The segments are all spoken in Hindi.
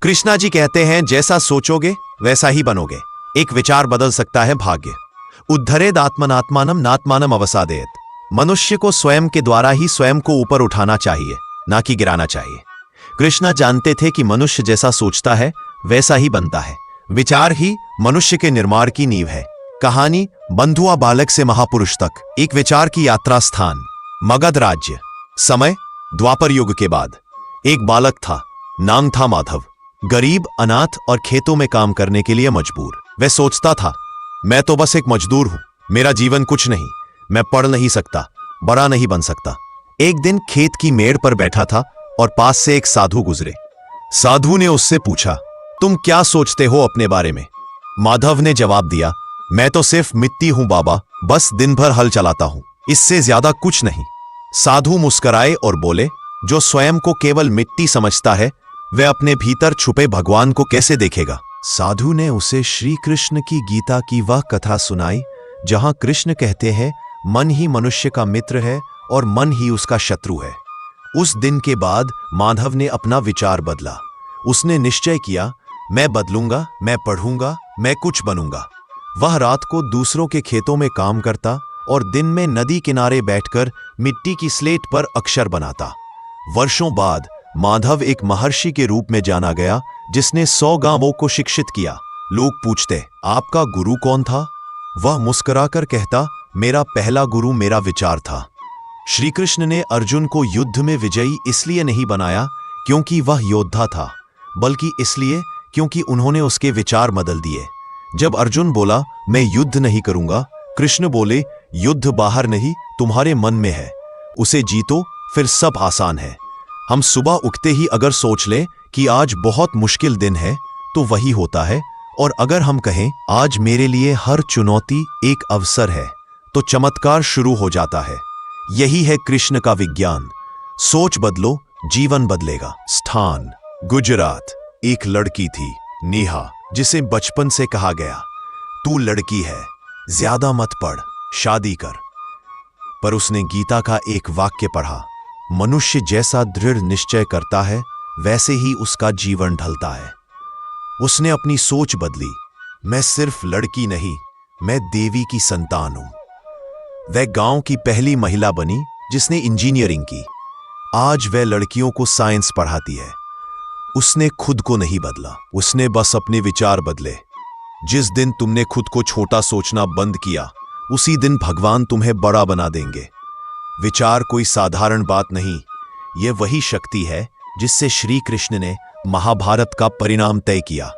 कृष्णा जी कहते हैं, जैसा सोचोगे वैसा ही बनोगे। एक विचार बदल सकता है भाग्य। उद्धरेद आत्मनात्मानम नात्मानम अवसादेत। मनुष्य को स्वयं के द्वारा ही स्वयं को ऊपर उठाना चाहिए, ना कि गिराना चाहिए। कृष्णा जानते थे कि मनुष्य जैसा सोचता है वैसा ही बनता है। विचार ही मनुष्य के निर्माण की नींव है। कहानी बंधुआ बालक से महापुरुष तक, एक विचार की यात्रा। स्थान मगध राज्य। समय द्वापर युग के बाद। एक बालक था, नाम था माधव। गरीब, अनाथ और खेतों में काम करने के लिए मजबूर। वह सोचता था, मैं तो बस एक मजदूर हूं, मेरा जीवन कुछ नहीं, मैं पढ़ नहीं सकता, बड़ा नहीं बन सकता। एक दिन खेत की मेड़ पर बैठा था और पास से एक साधु गुजरे। साधु ने उससे पूछा, तुम क्या सोचते हो अपने बारे में? माधव ने जवाब दिया, मैं तो सिर्फ मिट्टी हूं बाबा, बस दिन भर हल चलाता हूं, इससे ज्यादा कुछ नहीं। साधु मुस्कुराए और बोले, जो स्वयं को केवल मिट्टी समझता है वह अपने भीतर छुपे भगवान को कैसे देखेगा? साधु ने उसे श्री कृष्ण की गीता की वह कथा सुनाई जहां कृष्ण कहते हैं, मन ही मनुष्य का मित्र है और मन ही उसका शत्रु है। उस दिन के बाद माधव ने अपना विचार बदला। उसने निश्चय किया, मैं बदलूंगा, मैं पढ़ूंगा, मैं कुछ बनूंगा। वह रात को दूसरों के खेतों में काम करता और दिन में नदी किनारे बैठकर मिट्टी की स्लेट पर अक्षर बनाता। वर्षों बाद माधव एक महर्षि के रूप में जाना गया जिसने 100 गांवों को शिक्षित किया। लोग पूछते, आपका गुरु कौन था? वह मुस्कुराकर कहता, मेरा पहला गुरु मेरा विचार था। श्री कृष्ण ने अर्जुन को युद्ध में विजयी इसलिए नहीं बनाया क्योंकि वह योद्धा था, बल्कि इसलिए क्योंकि उन्होंने उसके विचार बदल दिए। जब अर्जुन बोला, मैं युद्ध नहीं करूंगा, कृष्ण बोले, युद्ध बाहर नहीं, तुम्हारे मन में है, उसे जीतो, फिर सब आसान है। हम सुबह उठते ही अगर सोच लें कि आज बहुत मुश्किल दिन है तो वही होता है, और अगर हम कहें आज मेरे लिए हर चुनौती एक अवसर है तो चमत्कार शुरू हो जाता है। यही है कृष्ण का विज्ञान। सोच बदलो, जीवन बदलेगा। स्थान गुजरात। एक लड़की थी, नेहा, जिसे बचपन से कहा गया, तू लड़की है, ज्यादा मत पढ़, शादी कर। पर उसने गीता का एक वाक्य पढ़ा, मनुष्य जैसा दृढ़ निश्चय करता है वैसे ही उसका जीवन ढलता है। उसने अपनी सोच बदली। मैं सिर्फ लड़की नहीं, मैं देवी की संतान हूं। वह गांव की पहली महिला बनी जिसने इंजीनियरिंग की। आज वह लड़कियों को साइंस पढ़ाती है। उसने खुद को नहीं बदला, उसने बस अपने विचार बदले। जिस दिन तुमने खुद को छोटा सोचना बंद किया, उसी दिन भगवान तुम्हें बड़ा बना देंगे। विचार कोई साधारण बात नहीं, यह वही शक्ति है जिससे श्री कृष्ण ने महाभारत का परिणाम तय किया।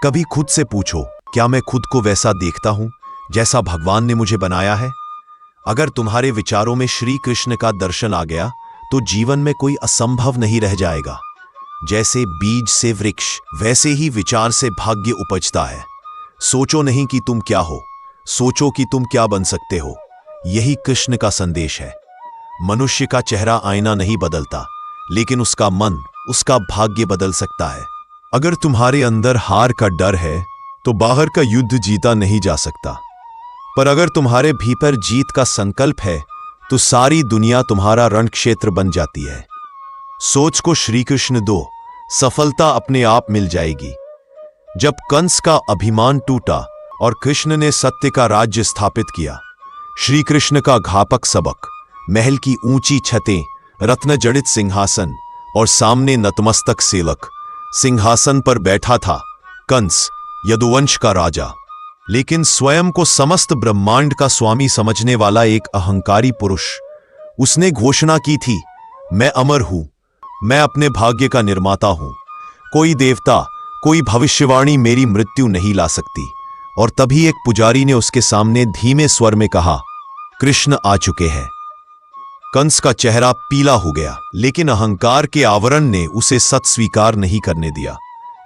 कभी खुद से पूछो, क्या मैं खुद को वैसा देखता हूं जैसा भगवान ने मुझे बनाया है? अगर तुम्हारे विचारों में श्री कृष्ण का दर्शन आ गया तो जीवन में कोई असंभव नहीं रह जाएगा। जैसे बीज से वृक्ष, वैसे ही विचार से भाग्य उपजता है। सोचो नहीं कि तुम क्या हो, सोचो कि तुम क्या बन सकते हो। यही कृष्ण का संदेश है। मनुष्य का चेहरा आईना नहीं बदलता, लेकिन उसका मन, उसका भाग्य बदल सकता है। अगर तुम्हारे अंदर हार का डर है तो बाहर का युद्ध जीता नहीं जा सकता, पर अगर तुम्हारे भीतर जीत का संकल्प है तो सारी दुनिया तुम्हारा रण क्षेत्र बन जाती है। सोच को श्री कृष्ण दो, सफलता अपने आप मिल जाएगी। जब कंस का अभिमान टूटा और कृष्ण ने सत्य का राज्य स्थापित किया, श्री कृष्ण का घातक सबक, महल की ऊंची छतें, रत्न जड़ित सिंहासन और सामने नतमस्तक सेवक। सिंहासन पर बैठा था कंस, यदुवंश का राजा, लेकिन स्वयं को समस्त ब्रह्मांड का स्वामी समझने वाला एक अहंकारी पुरुष। उसने घोषणा की थी, मैं अमर हूं, मैं अपने भाग्य का निर्माता हूं, कोई देवता, कोई भविष्यवाणी मेरी मृत्यु नहीं ला सकती। और तभी एक पुजारी ने उसके सामने धीमे स्वर में कहा, कृष्ण आ चुके हैं। कंस का चेहरा पीला हो गया, लेकिन अहंकार के आवरण ने उसे सत्य स्वीकार नहीं करने दिया।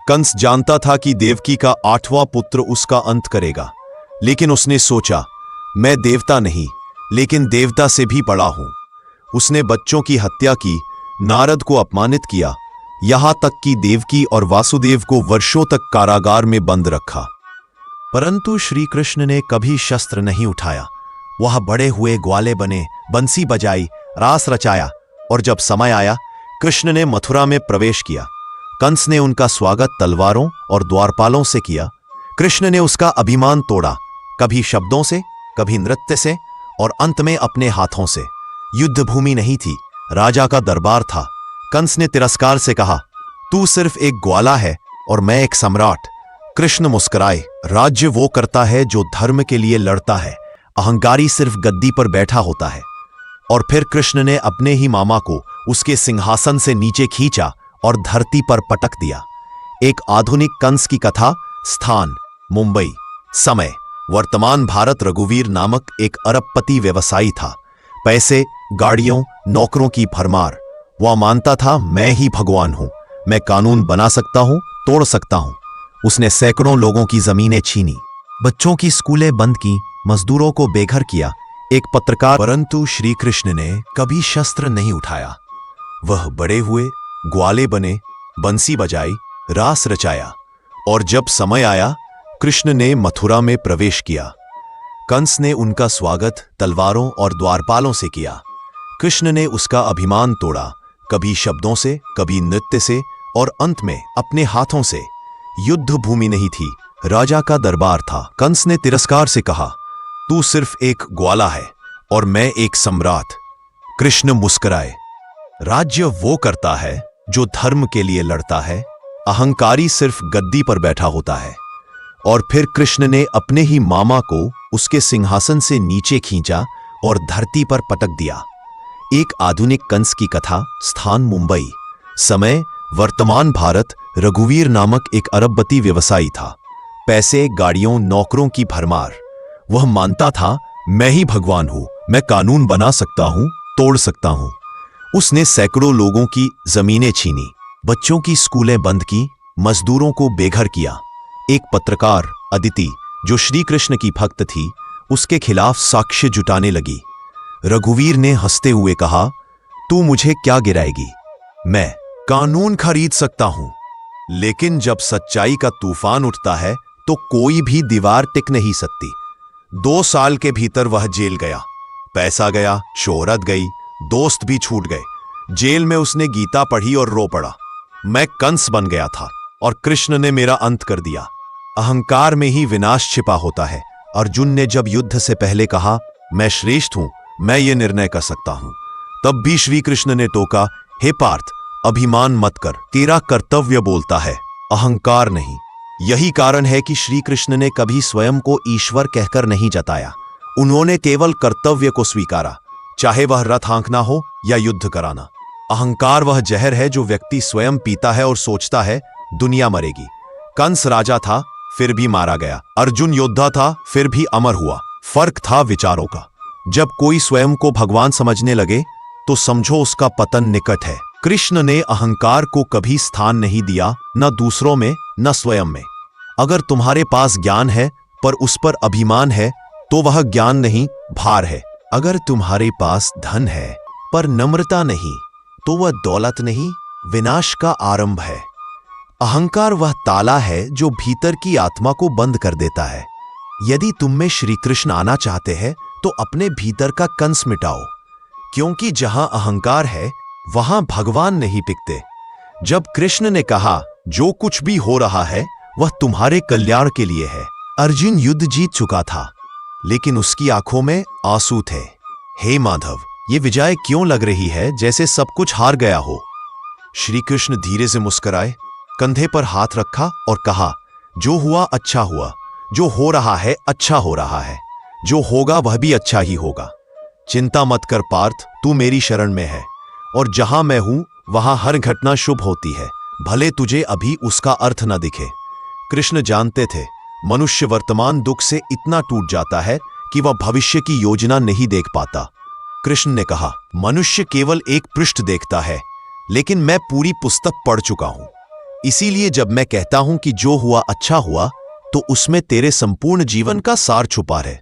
कंस जानता था कि देवकी का 8वां पुत्र उसका अंत करेगा, लेकिन उसने सोचा, मैं देवता नहीं, लेकिन देवता से भी बड़ा हूं। उसने बच्चों की हत्या की, नारद को अपमानित किया, यहां तक कि देवकी और वासुदेव को वर्षों तक कारागार में बंद रखा। परंतु श्री कृष्ण ने कभी शस्त्र नहीं उठाया। वह बड़े हुए ग्वाले बने, बंसी बजाई, रास रचाया, और जब समय आया, कृष्ण ने मथुरा में प्रवेश किया। कंस ने उनका स्वागत तलवारों और द्वारपालों से किया। कृष्ण ने उसका अभिमान तोड़ा, कभी शब्दों से, कभी नृत्य से और अंत में अपने हाथों से। युद्ध भूमि नहीं थी, राजा का दरबार था। कंस ने तिरस्कार से कहा, तू सिर्फ एक ग्वाला है और मैं एक सम्राट। कृष्ण मुस्कुराए, राज्य वो करता है जो धर्म के लिए लड़ता है, अहंकारी सिर्फ गद्दी पर बैठा होता है। और फिर कृष्ण ने अपने ही मामा को उसके सिंहासन से नीचे खींचा और धरती पर पटक दिया। एक आधुनिक कंस की कथा। स्थान मुंबई। समय वर्तमान भारत। रघुवीर नामक एक अरबपति व्यवसायी था। पैसे, गाड़ियों, नौकरों की भरमार। वह मानता था मैं ही भगवान हूं, मैं कानून बना सकता हूं, तोड़ सकता हूं। उसने सैकड़ों लोगों की जमीनें छीनी, बच्चों की स्कूलें बंद की, मजदूरों को बेघर किया। एक पत्रकार। परंतु श्री कृष्ण ने कभी शस्त्र नहीं उठाया। वह बड़े हुए, ग्वाले बने, बंसी बजाई, रास रचाया और जब समय आया कृष्ण ने मथुरा में प्रवेश किया। कंस ने उनका स्वागत तलवारों और द्वारपालों से किया। कृष्ण ने उसका अभिमान तोड़ा, कभी शब्दों से, कभी नृत्य से और अंत में अपने हाथों से। युद्ध भूमि नहीं थी, राजा का दरबार था। कंस ने तिरस्कार से कहा, तू सिर्फ एक ग्वाला है और मैं एक सम्राट। कृष्ण मुस्कुराए, राज्य वो करता है जो धर्म के लिए लड़ता है, अहंकारी सिर्फ गद्दी पर बैठा होता है। और फिर कृष्ण ने अपने ही मामा को उसके सिंहासन से नीचे खींचा और धरती पर पटक दिया। एक आधुनिक कंस की कथा। स्थान मुंबई। समय वर्तमान भारत। रघुवीर नामक एक अरबपति व्यवसायी था। पैसे, गाड़ियों, नौकरों की भरमार। वह मानता था मैं ही भगवान हूं, मैं कानून बना सकता हूं, तोड़ सकता हूं। उसने सैकड़ों लोगों की जमीनें छीनी, बच्चों की स्कूलें बंद की, मजदूरों को बेघर किया। एक पत्रकार अदिति, जो श्री कृष्ण की भक्त थी, उसके खिलाफ साक्ष्य जुटाने लगी। रघुवीर ने हंसते हुए कहा, तू मुझे क्या गिराएगी, मैं कानून खरीद सकता हूं। लेकिन जब सच्चाई का तूफान उठता है तो कोई भी दीवार टिक नहीं सकती। 2 साल के भीतर वह जेल गया। पैसा गया, शोहरत गई, दोस्त भी छूट गए। जेल में उसने गीता पढ़ी और रो पड़ा। मैं कंस बन गया था और कृष्ण ने मेरा अंत कर दिया। अहंकार में ही विनाश छिपा होता है। अर्जुन ने जब युद्ध से पहले कहा, मैं श्रेष्ठ हूं, मैं ये निर्णय कर सकता हूं, तब भी श्री कृष्ण ने टोका, हे पार्थ, अभिमान मत कर, तेरा कर्तव्य बोलता है, अहंकार नहीं। यही कारण है कि श्री कृष्ण ने कभी स्वयं को ईश्वर कहकर नहीं जताया। उन्होंने केवल कर्तव्य को स्वीकारा, चाहे वह रथ हाँकना हो या युद्ध कराना। अहंकार वह जहर है जो व्यक्ति स्वयं पीता है और सोचता है दुनिया मरेगी। कंस राजा था, फिर भी मारा गया। अर्जुन योद्धा था, फिर भी अमर हुआ। फर्क था विचारों का। जब कोई स्वयं को भगवान समझने लगे तो समझो उसका पतन निकट है। कृष्ण ने अहंकार को कभी स्थान नहीं दिया, न दूसरों में न स्वयं में। अगर तुम्हारे पास ज्ञान है पर उस पर अभिमान है तो वह ज्ञान नहीं, भार है। अगर तुम्हारे पास धन है पर नम्रता नहीं तो वह दौलत नहीं, विनाश का आरंभ है। अहंकार वह ताला है जो भीतर की आत्मा को बंद कर देता है। यदि तुम में श्री कृष्ण आना चाहते हैं तो अपने भीतर का कंस मिटाओ, क्योंकि जहां अहंकार है वहां भगवान नहीं टिकते। जब कृष्ण ने कहा जो कुछ भी हो रहा है वह तुम्हारे कल्याण के लिए है, अर्जुन युद्ध जीत चुका था लेकिन उसकी आंखों में आंसू थे। हे माधव, ये विजय क्यों लग रही है जैसे सब कुछ हार गया हो। श्री कृष्ण धीरे से मुस्कुराए, कंधे पर हाथ रखा और कहा, जो हुआ अच्छा हुआ, जो हो रहा है अच्छा हो रहा है, जो होगा वह भी अच्छा ही होगा। चिंता मत कर पार्थ, तू मेरी शरण में है और जहां मैं हूं वहां हर घटना शुभ होती है, भले तुझे अभी उसका अर्थ न दिखे। कृष्ण जानते थे मनुष्य वर्तमान दुख से इतना टूट जाता है कि वह भविष्य की योजना नहीं देख पाता। कृष्ण ने कहा, मनुष्य केवल एक पृष्ठ देखता है, लेकिन मैं पूरी पुस्तक पढ़ चुका हूं। इसीलिए जब मैं कहता हूं कि जो हुआ अच्छा हुआ, तो उसमें तेरे संपूर्ण जीवन का सार छुपा है।